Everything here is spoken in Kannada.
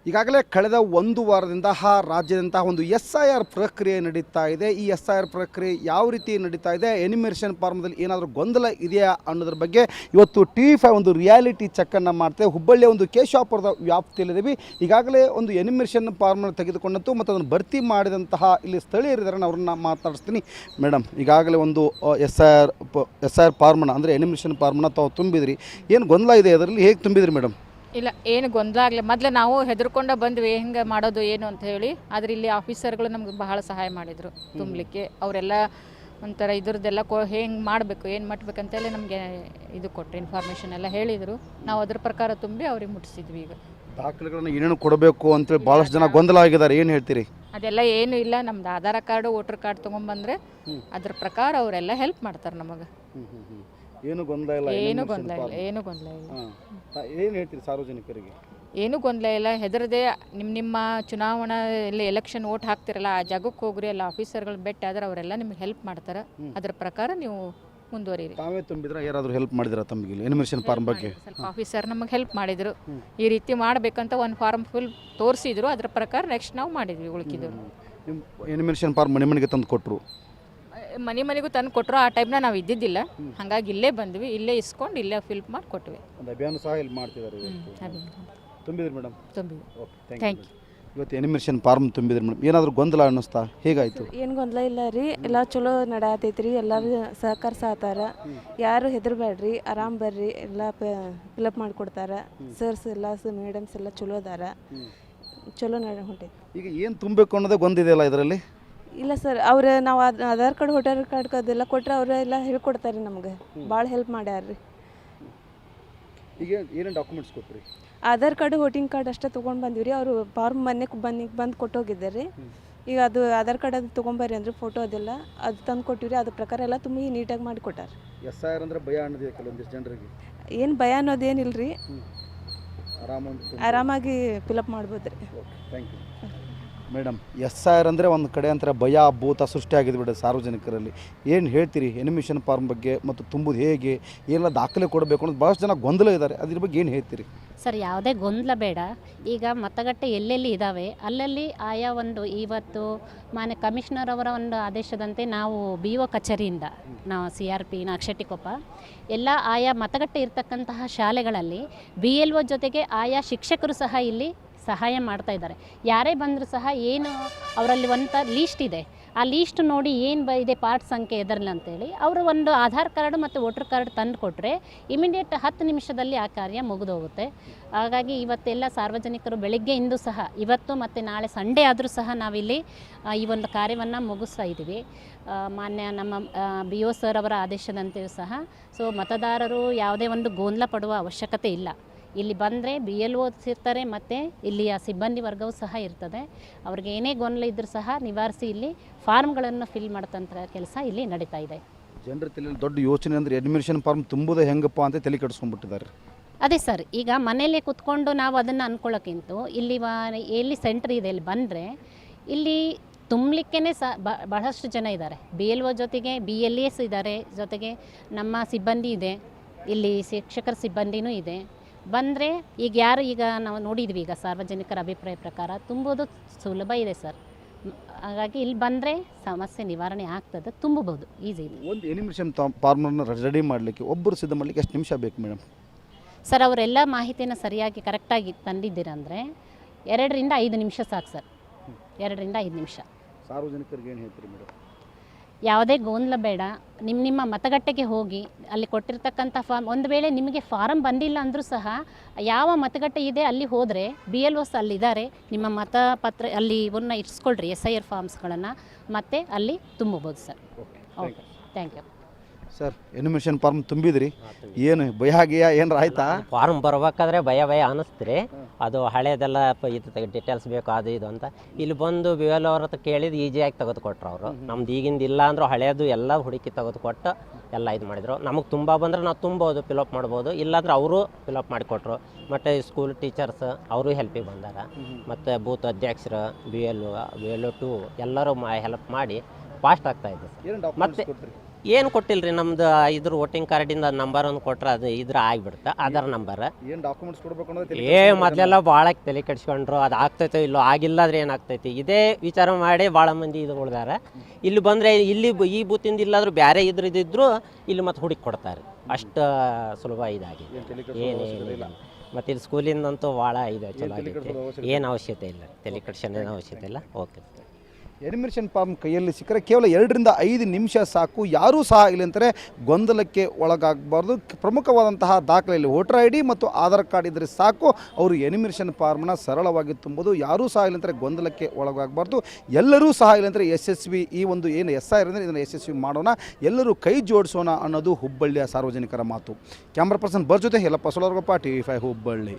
ಈಗಾಗಲೇ ಕಳೆದ ಒಂದು ವಾರದಿಂದ ರಾಜ್ಯದಂತಹ ಒಂದು SIR ಪ್ರಕ್ರಿಯೆ ನಡೀತಾ ಇದೆ. ಈ SIR ಪ್ರಕ್ರಿಯೆ ಯಾವ ರೀತಿ ನಡೀತಾ ಇದೆ, ಎನಿಮಿನೇಷನ್ ಫಾರ್ಮದಲ್ಲಿ ಏನಾದರೂ ಗೊಂದಲ ಇದೆಯಾ ಅನ್ನೋದ್ರ ಬಗ್ಗೆ ಇವತ್ತು TV5 ಒಂದು ರಿಯಾಲಿಟಿ ಚೆಕ್ಕನ್ನು ಮಾಡ್ತೇವೆ. ಹುಬ್ಬಳ್ಳಿಯ ಒಂದು ಕೇಶವಾಪುರದ ವ್ಯಾಪ್ತಿಯಲ್ಲಿದ್ದೀವಿ. ಈಗಾಗಲೇ ಒಂದು ಎನಿಮಿನೇಷನ್ ಫಾರ್ಮನ್ನು ತೆಗೆದುಕೊಂಡಂತು ಮತ್ತು ಅದನ್ನು ಭರ್ತಿ ಮಾಡಿದಂತಹ ಇಲ್ಲಿ ಸ್ಥಳೀಯರಿದ್ದಾರೆ, ಅವ್ರನ್ನ ಮಾತಾಡಿಸ್ತೀನಿ. ಮೇಡಮ್, ಈಗಾಗಲೇ ಒಂದು SIR ಫಾರ್ಮನ್ನು ಅಂದರೆ ಎನಿಮಿನೇಷನ್ ಫಾರ್ಮನ್ನು ತಾವು ತುಂಬಿದ್ರಿ, ಏನು ಗೊಂದಲ ಇದೆ ಅದರಲ್ಲಿ, ಹೇಗೆ ತುಂಬಿದ್ರಿ ಮೇಡಮ್? ಇಲ್ಲ, ಏನು ಗೊಂದಲ ಆಗಲಿ. ಮೊದಲು ನಾವು ಹೆದರ್ಕೊಂಡು ಬಂದ್ವಿ ಹೆಂಗೆ ಮಾಡೋದು ಏನು ಅಂತ ಹೇಳಿ. ಆದರೆ ಇಲ್ಲಿ ಆಫೀಸರ್ಗಳು ನಮ್ಗೆ ಬಹಳ ಸಹಾಯ ಮಾಡಿದರು ತುಂಬಲಿಕ್ಕೆ. ಅವರೆಲ್ಲ ಒಂಥರ ಇದ್ರದ್ದೆಲ್ಲ ಹೆಂಗೆ ಮಾಡಬೇಕು, ಏನು ಮಾಡಬೇಕಂತೆಲ್ಲ ನಮಗೆ ಇದು ಕೊಟ್ಟರು, ಇನ್ಫಾರ್ಮೇಷನ್ ಎಲ್ಲ ಹೇಳಿದರು. ನಾವು ಅದ್ರ ಪ್ರಕಾರ ತುಂಬಿ ಅವ್ರಿಗೆ ಮುಟ್ಟಿಸಿದ್ವಿ. ಈಗ ದಾಖಲೆಗಳನ್ನು ಏನೇನು ಕೊಡಬೇಕು ಅಂತೇಳಿ ಭಾಳಷ್ಟು ಜನ ಗೊಂದಲ ಆಗಿದ್ದಾರೆ, ಏನು ಹೇಳ್ತೀರಿ? ಅದೆಲ್ಲ ಏನು ಇಲ್ಲ, ನಮ್ದು ಆಧಾರ್ ಕಾರ್ಡು ವೋಟರ್ ಕಾರ್ಡ್ ತೊಗೊಂಬಂದರೆ ಅದ್ರ ಪ್ರಕಾರ ಅವರೆಲ್ಲ ಹೆಲ್ಪ್ ಮಾಡ್ತಾರೆ ನಮಗೆ. ಏನು ಗೊಂದಲ ಇಲ್ಲ, ಏನು ಗೊಂದಲ ಇಲ್ಲ, ಏನು ಗೊಂದಲ ಇಲ್ಲ. ಏನು ಹೇಳ್ತೀರಿ ಸಾರ್ವಜನಿಕರಿಗೆ? ಏನು ಗೊಂದಲ ಇಲ್ಲ, ಹೆದರದೆ ನಿಮ್ಮ ಚುನಾವಣಾ ಎಲೆಕ್ಷನ್ ವೋಟ್ ಹಾಕ್ತಿರಲ್ಲ, ಆ ಜಾಗಕ್ಕೆ ಹೋಗ್ರಿ, ಎಲ್ಲ ಆಫೀಸರ್ಗಳು ಭೇಟಿ ಆದ್ರೆ ಅವರೆಲ್ಲ ನಿಮ್ಗೆ ಹೆಲ್ಪ್ ಮಾಡ್ತಾರೆ. ಅದ್ರ ಪ್ರಕಾರ ನೀವು ಮುಂದುವರಿರಿ. ತಾವೇ ತುಂಬಿದ್ರೆ ಯಾರಾದರೂ ಹೆಲ್ಪ್ ಮಾಡಿದ್ರ ತಮಗೆ ಎನಿಮಿನೇಷನ್ ಫಾರ್ಮ್ ಬಗ್ಗೆ? ಸ್ವಲ್ಪ ಆಫೀಸರ್ ನಮಗೆ ಹೆಲ್ಪ್ ಮಾಡಿದರು. ಈ ರೀತಿ ಮಾಡಬೇಕಂತ ಒಂದು ಫಾರ್ಮ್ ಫುಲ್ ತೋರಿಸಿದ್ರು, ಅದ್ರ ಪ್ರಕಾರ ನೆಕ್ಸ್ಟ್ ನಾವು ಮಾಡಿದ್ವಿ. ಉಳ್ಕಿದ್ರು ನಿಮ್ಮ ಎನಿಮಿನೇಷನ್ ಫಾರ್ಮ್ ಮನೆಗೆ ತಂದು ಕೊಟ್ಟರು? ಮನೆಗೂ ತಂದು ಕೊಟ್ಟರು. ಆ ಟೈಮ್ನ ನಾವು ಇದ್ದಿದ್ದಿಲ್ಲ, ಹಾಗಾಗಿ ಇಲ್ಲೇ ಬಂದ್ವಿ, ಇಲ್ಲೇ ಇಸ್ಕೊಂಡು ಇಲ್ಲೇ ಫಿಲ್ ಮಾಡಿ ಕೊಟ್ವಿ. ಒಂದು ಅಭಿಯಾನ ಸಹ ಇಲ್ಲಿ ಮಾಡ್ತಿದ್ದಾರೆ. ತುಂಬಿದ್ರಿ ಮೇಡಮ್? ತುಂಬಿದ್ವಿ. Okay, thank you. ಇವತ್ತು ಎನಿಮಿನೇಷನ್ ಫಾರ್ಮ್ ತುಂಬಿದ್ರಿ ಮೇಡಮ್, ಏನಾದರೂ ಗೊಂದಲ ಅನ್ನಿಸ್ತಾ, ಹೇಗಾಯಿತು? ಏನು ಗೊಂದಲ ಇಲ್ಲ ರೀ, ಎಲ್ಲ ಚಲೋ ನಡಾತೈತ್ರಿ. ಎಲ್ಲರೂ ಸಹಕರಿಸಾತಾರ, ಯಾರು ಹೆದರ್ಬೇಡ್ರಿ, ಆರಾಮ್ ಬರ್ರಿ, ಎಲ್ಲ ಫಿಲಪ್ ಮಾಡಿಕೊಡ್ತಾರೆ. ಸರ್ಸ್ ಎಲ್ಲ ಮೇಡಮ್ಸ್ ಎಲ್ಲ ಚಲೋ ಅದಾರ, ಚಲೋ ಹೊಂಟೈತಿ. ಈಗ ಏನು ತುಂಬಬೇಕು ಅನ್ನೋದೇ ಗೊಂದಿದೆಯಲ್ಲ ಇದರಲ್ಲಿ? ಇಲ್ಲ ಸರ್, ನಾವು ಆಧಾರ್ ಕಾರ್ಡ್ ವೋಟರ್ ಕಾರ್ಡ್ ಅದೆಲ್ಲ ಕೊಟ್ಟರೆ ಅವರೆಲ್ಲ ಹೇಳ್ಕೊಡ್ತಾರೆ ನಮ್ಗೆ, ಭಾಳ ಹೆಲ್ಪ್ ಮಾಡ್ಯಾರ್ರಿ. ಈಗ ಏನೇನು ಡಾಕ್ಯುಮೆಂಟ್ಸ್ ಕೊಟ್ರಿ? ಆಧಾರ್ ಕಾರ್ಡು ವೋಟಿಂಗ್ ಕಾರ್ಡ್ ಅಷ್ಟೇ ತೊಗೊಂಡು ಬಂದ್ವಿ ರೀ. ಅವರು ಫಾರ್ಮ್ ಬಂದು ಕೊಟ್ಟೋಗಿದ್ದಾರೆ. ಈಗ ಅದು ಆಧಾರ್ ಕಾರ್ಡ್ ಅದು ತೊಗೊಂಬರ್ರಿ ಅಂದ್ರೆ ಫೋಟೋ ಅದೆಲ್ಲ ಅದು ತಂದು ಕೊಟ್ಟಿವ್ರಿ. ಅದ್ರ ಪ್ರಕಾರ ಎಲ್ಲ ತುಂಬ ನೀಟಾಗಿ ಮಾಡಿ ಕೊಟ್ಟಾರೆ. SIR ಅಂದರೆ ಭಯ ಅನ್ನೋದು ಕೆಲವೊಂದಿಷ್ಟು ಜನರಿಗೆ. ಏನು ಭಯ ಅನ್ನೋದೇನಿಲ್ಲ ರೀ, ಆರಾಮಾಗಿ ಫಿಲಪ್ ಮಾಡ್ಬೋದು ರೀ. Thank you madam. SIR ಅಂದರೆ ಒಂದು ಕಡೆ ಅಂತಾರೆ ಭಯ ಭೂತ ಸೃಷ್ಟಿಯಾಗಿದೆ ಬಿಡ ಸಾರ್ವಜನಿಕರಲ್ಲಿ. ಏನು ಹೇಳ್ತೀರಿ ಎನಿಮಿನೇಷನ್ ಫಾರ್ಮ್ ಬಗ್ಗೆ ಮತ್ತು ತುಂಬುದು ಹೇಗೆ, ಏನೆಲ್ಲ ದಾಖಲೆ ಕೊಡಬೇಕು ಅನ್ನೋದು ಭಾಳಷ್ಟು ಜನ ಗೊಂದಲ ಇದ್ದಾರೆ, ಅದ್ರ ಬಗ್ಗೆ ಏನು ಹೇಳ್ತೀರಿ? ಸರ್, ಯಾವುದೇ ಗೊಂದಲ ಬೇಡ. ಈಗ ಮತಗಟ್ಟೆ ಎಲ್ಲೆಲ್ಲಿ ಇದ್ದಾವೆ ಅಲ್ಲಲ್ಲಿ ಆಯಾ ಒಂದು ಇವತ್ತು ಮಾನ್ಯ ಕಮಿಷನರ್ ಅವರ ಒಂದು ಆದೇಶದಂತೆ ನಾವು BO ಕಚೇರಿಯಿಂದ ನಾವು CRP ನಾಗಶೆಟ್ಟಿಕೊಪ್ಪ ಎಲ್ಲ ಆಯಾ ಮತಗಟ್ಟೆ ಇರ್ತಕ್ಕಂತಹ ಶಾಲೆಗಳಲ್ಲಿ BLO ಜೊತೆಗೆ ಆಯಾ ಶಿಕ್ಷಕರು ಸಹ ಇಲ್ಲಿ ಸಹಾಯ ಮಾಡ್ತಾ ಇದ್ದಾರೆ. ಯಾರೇ ಬಂದರೂ ಸಹ ಏನು ಅವರಲ್ಲಿ ಒಂದು ಲೀಸ್ಟ್ ಇದೆ, ಆ ಲೀಸ್ಟ್ ನೋಡಿ ಏನು ಇದೆ ಪಾರ್ಟ್ ಸಂಖ್ಯೆ ಎದರಲ್ಲ ಅಂತೇಳಿ ಅವರು ಒಂದು ಆಧಾರ್ ಕಾರ್ಡು ಮತ್ತು ವೋಟರ್ ಕಾರ್ಡ್ ತಂದು ಕೊಟ್ಟರೆ ಇಮಿಡಿಯೇಟ್ 10 ನಿಮಿಷದಲ್ಲಿ ಆ ಕಾರ್ಯ ಮುಗಿದೋಗುತ್ತೆ. ಹಾಗಾಗಿ ಇವತ್ತೆಲ್ಲ ಸಾರ್ವಜನಿಕರು ಬೆಳಗ್ಗೆಯಿಂದ ಸಹ ಇವತ್ತು ಮತ್ತು ನಾಳೆ ಸಂಡೇ ಆದರೂ ಸಹ ನಾವಿಲ್ಲಿ ಈ ಒಂದು ಕಾರ್ಯವನ್ನು ಮುಗಿಸ್ತಾ ಇದ್ದೀವಿ. ಮಾನ್ಯ ನಮ್ಮ BO ಸರ್ ಅವರ ಆದೇಶದಂತೆಯೂ ಸಹ. ಸೊ ಮತದಾರರು ಯಾವುದೇ ಒಂದು ಗೊಂದಲ ಪಡುವ ಅವಶ್ಯಕತೆ ಇಲ್ಲ. ಇಲ್ಲಿ ಬಂದರೆ BLOs ಇರ್ತಾರೆ ಮತ್ತು ಇಲ್ಲಿಯ ಸಿಬ್ಬಂದಿ ವರ್ಗವೂ ಸಹ ಇರ್ತದೆ. ಅವ್ರಿಗೆ ಏನೇ ಗೊಂದಲ ಇದ್ದರೂ ಸಹ ನಿವಾರಿಸಿ ಇಲ್ಲಿ ಫಾರ್ಮ್ಗಳನ್ನು ಫಿಲ್ ಮಾಡ್ತಂಥ ಕೆಲಸ ಇಲ್ಲಿ ನಡೀತಾ ಇದೆ. ಜನರ ತಲೆಯಲ್ಲಿ ದೊಡ್ಡ ಯೋಚನೆ ಅಂದರೆ ಎನಿಮಿನೇಷನ್ ಫಾರ್ಮ್ ತುಂಬುದು ಹೆಂಗಪ್ಪ ಅಂತ ತಲೆ ಕೆಡಿಸ್ಕೊಂಡ್ಬಿಟ್ಟಿದ್ದಾರೆ. ಅದೇ ಸರ್, ಈಗ ಮನೆಯಲ್ಲೇ ಕೂತ್ಕೊಂಡು ನಾವು ಅದನ್ನು ಅಂದ್ಕೊಳ್ಳೋಕ್ಕಿಂತ ಇಲ್ಲಿ ಎಲ್ಲಿ ಸೆಂಟ್ರ್ ಇದೆ ಇಲ್ಲಿ ಬಂದರೆ ಇಲ್ಲಿ ತುಂಬಲಿಕ್ಕೇ ಬಹಳಷ್ಟು ಜನ ಇದ್ದಾರೆ. BLO ಜೊತೆಗೆ BLAs ಇದ್ದಾರೆ, ಜೊತೆಗೆ ನಮ್ಮ ಸಿಬ್ಬಂದಿ ಇದೆ, ಇಲ್ಲಿ ಶಿಕ್ಷಕರ ಸಿಬ್ಬಂದಿನೂ ಇದೆ. ಬಂದರೆ ಈಗ ನಾವು ನೋಡಿದ್ವಿ, ಈಗ ಸಾರ್ವಜನಿಕರ ಅಭಿಪ್ರಾಯ ಪ್ರಕಾರ ತುಂಬೋದು ಸುಲಭ ಇದೆ ಸರ್. ಹಾಗಾಗಿ ಇಲ್ಲಿ ಬಂದರೆ ಸಮಸ್ಯೆ ನಿವಾರಣೆ ಆಗ್ತದೆ, ತುಂಬಬಹುದು ಈಸಿ. ಒಂದು ಎನಿಮಿನೇಷನ್ ಫಾರ್ಮನ್ನು ರೆಡಿ ಮಾಡಲಿಕ್ಕೆ ಒಬ್ಬರು ಸಿದ್ಧ ಮಾಡಲಿಕ್ಕೆ ಎಷ್ಟು ನಿಮಿಷ ಬೇಕು ಮೇಡಮ್? ಸರ್, ಅವರೆಲ್ಲ ಮಾಹಿತಿಯನ್ನು ಸರಿಯಾಗಿ ಕರೆಕ್ಟಾಗಿ ತಂದಿದ್ದೀರಂದರೆ 2 ರಿಂದ 5 ನಿಮಿಷ ಸಾಕು ಸರ್. 2 ರಿಂದ 5 ನಿಮಿಷ. ಸಾರ್ವಜನಿಕರಿಗೆ ಏನು ಹೇಳ್ತೀರಿ ಮೇಡಮ್? ಯಾವುದೇ ಗೊಂದಲ ಬೇಡ, ನಿಮ್ಮ ಮತಗಟ್ಟೆಗೆ ಹೋಗಿ ಅಲ್ಲಿ ಕೊಟ್ಟಿರ್ತಕ್ಕಂಥ ಫಾರ್ಮ್, ಒಂದು ವೇಳೆ ನಿಮಗೆ ಫಾರಮ್ ಬಂದಿಲ್ಲ ಅಂದರೂ ಸಹ ಯಾವ ಮತಗಟ್ಟೆ ಇದೆ ಅಲ್ಲಿ ಹೋದರೆ BLOs ಅಲ್ಲಿದ್ದಾರೆ, ನಿಮ್ಮ ಮತಪತ್ರ ಅಲ್ಲಿ ಇವನ್ನ ಇರಿಸ್ಕೊಳ್ರಿ SIR ಫಾರ್ಮ್ಸ್ಗಳನ್ನು, ಮತ್ತು ಅಲ್ಲಿ ತುಂಬಬಹುದು sir. Okay, thank you sir. Enumeration form ತುಂಬಿದ್ರಿ, ಏನು ಭಯ ಆಗಿಯಾ ಏನಾರ ಆಯ್ತಾ? ಫಾರ್ಮ್ ಬರ್ಬೇಕಾದ್ರೆ ಭಯ ಅನ್ನಿಸ್ತೀರಿ. ಅದು ಹಳೇದೆಲ್ಲ ಇದು ಡೀಟೇಲ್ಸ್ ಬೇಕು ಅದು ಇದು ಅಂತ ಇಲ್ಲಿ ಬಂದು BLO ಅವ್ರ ಹತ್ರ ಕೇಳಿದ್ದು ಈಸಿಯಾಗಿ ತೆಗೆದು ಕೊಟ್ಟರು ಅವರು. ನಮ್ದು ಈಗಿಂದ ಇಲ್ಲ ಅಂದರೂ ಹಳೇದು ಎಲ್ಲ ಹುಡುಕಿ ತೆಗೆದು ಕೊಟ್ಟು ಎಲ್ಲ ಇದು ಮಾಡಿದರು. ನಮಗೆ ತುಂಬ ಬಂದರೆ ನಾವು ತುಂಬೋದು, ಫಿಲಪ್ ಮಾಡ್ಬೋದು, ಇಲ್ಲಾಂದ್ರೆ ಅವರು ಫಿಲಪ್ ಮಾಡಿಕೊಟ್ರು. ಮತ್ತು ಸ್ಕೂಲ್ ಟೀಚರ್ಸ್ ಅವರು ಹೆಲ್ಪಿಗೆ ಬಂದಾರ, ಮತ್ತು ಬೂತ್ ಅಧ್ಯಕ್ಷರು BLO 2 ಎಲ್ಲರೂ ಹೆಲ್ಪ್ ಮಾಡಿ ಫಾಸ್ಟ್ ಆಗ್ತಾಯಿದೆ. ಮತ್ತು ಏನು ಕೊಟ್ಟಿಲ್ರಿ ನಮ್ದು ಇದ್ರ ವೋಟಿಂಗ್ ಕಾರ್ಡಿಂದ ನಂಬರ್ ಒಂದು ಕೊಟ್ರೆ ಅದು ಇದ್ರ ಆಗಿಬಿಡುತ್ತೆ ಆಧಾರ್ ನಂಬರ್. ಏನು ಡಾಕ್ಯುಮೆಂಟ್ಸ್ ಕೊಡಬೇಕು ಅನ್ನೋದು ಮೊದಲೆಲ್ಲ ಭಾಳ ತಲೆ ಕೆಡಿಸ್ಕೊಂಡ್ರು, ಅದು ಆಗ್ತೈತೋ ಇಲ್ಲೋ, ಆಗಿಲ್ಲ ಅಂದ್ರೆ ಏನಾಗ್ತೈತಿ ಇದೇ ವಿಚಾರ ಮಾಡಿ ಭಾಳ ಮಂದಿ ಇದು ಉಳ್ದಾರೆ. ಇಲ್ಲಿ ಬಂದರೆ ಇಲ್ಲಿ ಈ ಬೂತಿಂದ ಇಲ್ಲಾದ್ರೂ ಬೇರೆ ಇದ್ರದಿದ್ರು ಇಲ್ಲಿ ಮತ್ತೆ ಹುಡುಕಿ ಕೊಡ್ತಾರೆ. ಅಷ್ಟು ಸುಲಭ ಇದಾಗಿದೆ, ಏನೇನಿಲ್ಲ. ಮತ್ತು ಇಲ್ಲಿ ಸ್ಕೂಲಿಂದಂತೂ ಭಾಳ ಇದೆ, ಚಲೋ ಆಗೈತಿ. ಏನು ಅವಶ್ಯಕತೆ ಇಲ್ಲ, ತಲೆ ಕೆಡಿಸೋದು ಏನು ಅವಶ್ಯಕತೆ ಇಲ್ಲ. ಓಕೆ. ಎನಿಮಿಷನ್ ಫಾರ್ಮ್ ಕೈಯಲ್ಲಿ ಸಿಕ್ಕರೆ ಕೇವಲ 2 ರಿಂದ 5 ನಿಮಿಷ ಸಾಕು. ಯಾರೂ ಸಹ ಇಲ್ಲಿ ಅಂತಾರೆ ಗೊಂದಲಕ್ಕೆ ಒಳಗಾಗಬಾರ್ದು. ಪ್ರಮುಖವಾದಂತಹ ದಾಖಲೆಯಲ್ಲಿ ವೋಟರ್ ID ಮತ್ತು ಆಧಾರ್ ಕಾರ್ಡ್ ಇದ್ದರೆ ಸಾಕು, ಅವರು ಎನಿಮಿಷನ್ ಫಾರ್ಮ್ನ ಸರಳವಾಗಿ ತುಂಬೋದು. ಯಾರೂ ಸಹ ಇಲ್ಲಿ ಅಂತಾರೆ ಗೊಂದಲಕ್ಕೆ ಒಳಗಾಗಬಾರ್ದು. ಎಲ್ಲರೂ ಸಹ ಇಲ್ಲಿ ಅಂತಾರೆ ಯಶಸ್ವಿ, ಈ ಒಂದು ಏನು SIR ಅಂದರೆ ಇದನ್ನು ಯಶಸ್ವಿ ಮಾಡೋಣ, ಎಲ್ಲರೂ ಕೈ ಜೋಡಿಸೋಣ ಅನ್ನೋದು ಹುಬ್ಬಳ್ಳಿಯ ಸಾರ್ವಜನಿಕರ ಮಾತು. ಕ್ಯಾಮ್ರಾ ಪರ್ಸನ್ ಜೊತೆ ಯಲ್ಲಪ್ಪ ಸೋಲರ್ಗೊಪ್ಪ, TV5 ಹುಬ್ಬಳ್ಳಿ.